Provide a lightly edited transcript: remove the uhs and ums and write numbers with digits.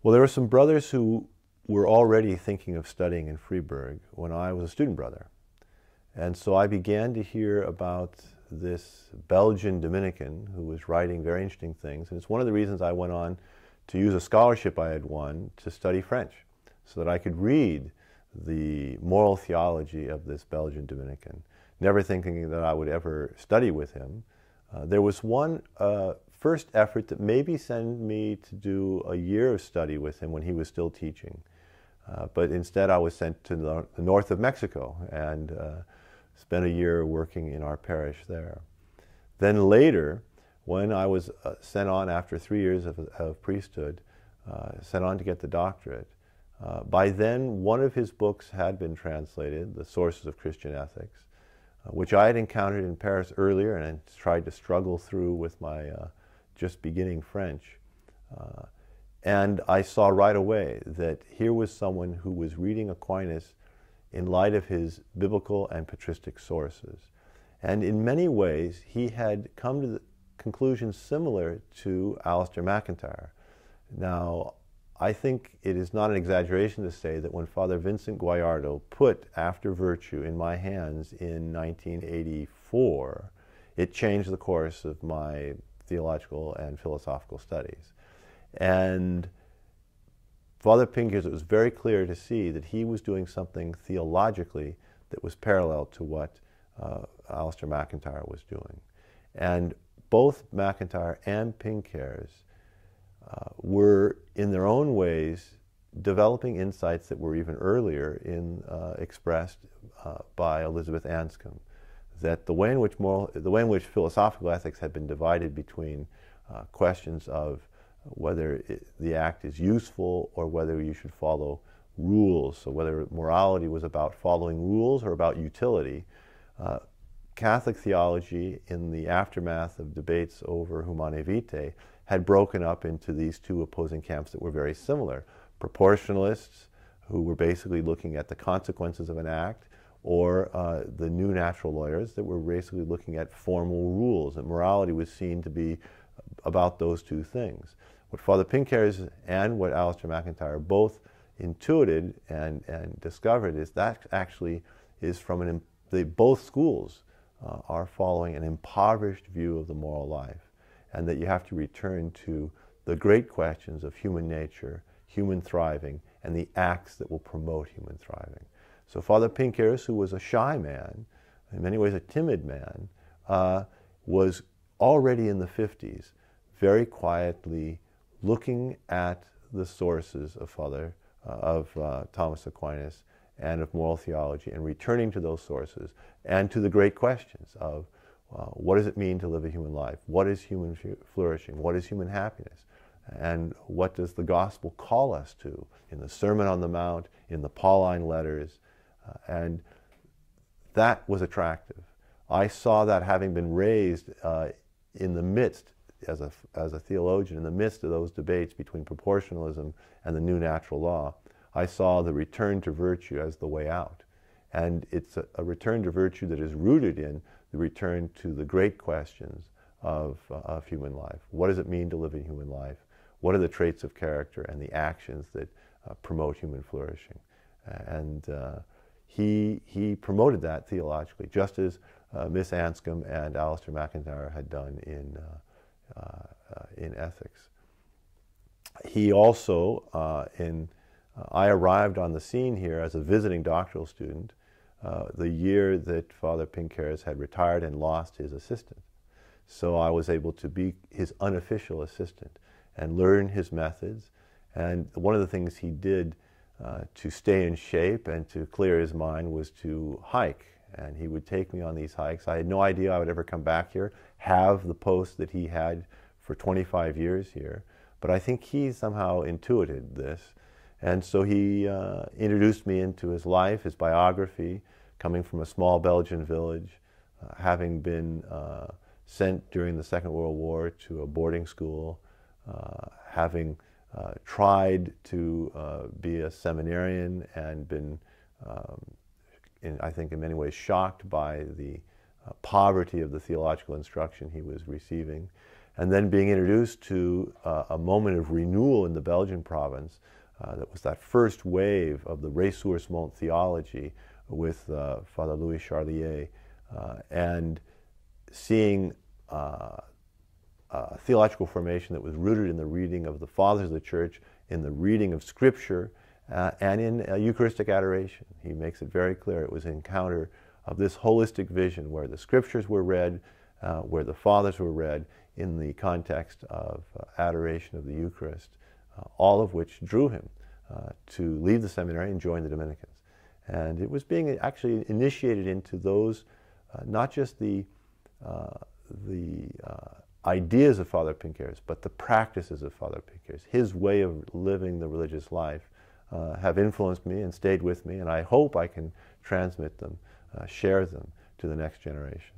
Well, there were some brothers who were already thinking of studying in Freiburg when I was a student brother. And so I began to hear about this Belgian Dominican who was writing very interesting things. And it's one of the reasons I went on to use a scholarship I had won to study French, so that I could read the moral theology of this Belgian Dominican, never thinking that I would ever study with him. There was one first effort that maybe sent me to do a year of study with him when he was still teaching. But instead I was sent to the north of Mexico and spent a year working in our parish there. Then later, when I was sent on after 3 years of priesthood, sent on to get the doctorate, by then one of his books had been translated, The Sources of Christian Ethics, which I had encountered in Paris earlier and I tried to struggle through with my just beginning French. And I saw right away that here was someone who was reading Aquinas in light of his biblical and patristic sources. And in many ways, he had come to the conclusions similar to Alistair MacIntyre. Now, I think it is not an exaggeration to say that when Father Vincent Guaiardo put After Virtue in my hands in 1984, it changed the course of my theological and philosophical studies. And Father Pinckaers, it was very clear to see that he was doing something theologically that was parallel to what Alistair MacIntyre was doing. And both MacIntyre and Pinckaers were, in their own ways, developing insights that were even earlier expressed by Elizabeth Anscombe, that the way in which philosophical ethics had been divided between questions of whether the act is useful or whether you should follow rules, so whether morality was about following rules or about utility. Catholic theology, in the aftermath of debates over Humanae Vitae, had broken up into these two opposing camps that were very similar. Proportionalists, who were basically looking at the consequences of an act, or the new natural lawyers that were basically looking at formal rules, and morality was seen to be about those two things. What Father Pinckaers and what Alistair MacIntyre both intuited and discovered is that actually is from both schools are following an impoverished view of the moral life, and that you have to return to the great questions of human nature, human thriving, and the acts that will promote human thriving. So Father Pinckaers, who was a shy man, in many ways a timid man, was already in the 50s, very quietly looking at the sources of Thomas Aquinas and of moral theology, and returning to those sources and to the great questions of what does it mean to live a human life? What is human flourishing? What is human happiness? And what does the gospel call us to in the Sermon on the Mount, in the Pauline letters? And that was attractive. I saw that, having been raised in the midst, as a theologian, in the midst of those debates between proportionalism and the new natural law, I saw the return to virtue as the way out. And it's a return to virtue that is rooted in the return to the great questions of human life. What does it mean to live a human life? What are the traits of character and the actions that promote human flourishing? And he promoted that theologically, just as Miss Anscombe and Alistair MacIntyre had done in ethics. He also, I arrived on the scene here as a visiting doctoral student the year that Father Pinckaers had retired and lost his assistant. So I was able to be his unofficial assistant and learn his methods. And one of the things he did to stay in shape and to clear his mind was to hike. And he would take me on these hikes. I had no idea I would ever come back here, have the post that he had for 25 years here. But I think he somehow intuited this. And so he introduced me into his life, his biography, coming from a small Belgian village, having been sent during the Second World War to a boarding school, having tried to be a seminarian and been, I think in many ways, shocked by the poverty of the theological instruction he was receiving. and then being introduced to a moment of renewal in the Belgian province that was that first wave of the ressourcement theology with Father Louis Charlier, and seeing theological formation that was rooted in the reading of the Fathers of the Church, in the reading of Scripture, and in Eucharistic adoration. He makes it very clear it was an encounter of this holistic vision where the Scriptures were read, where the Fathers were read in the context of adoration of the Eucharist, all of which drew him to leave the seminary and join the Dominicans. And it was being actually initiated into those, not just the ideas of Father Pinckaers, but the practices of Father Pinckaers. His way of living the religious life have influenced me and stayed with me, and I hope I can transmit them, share them to the next generation.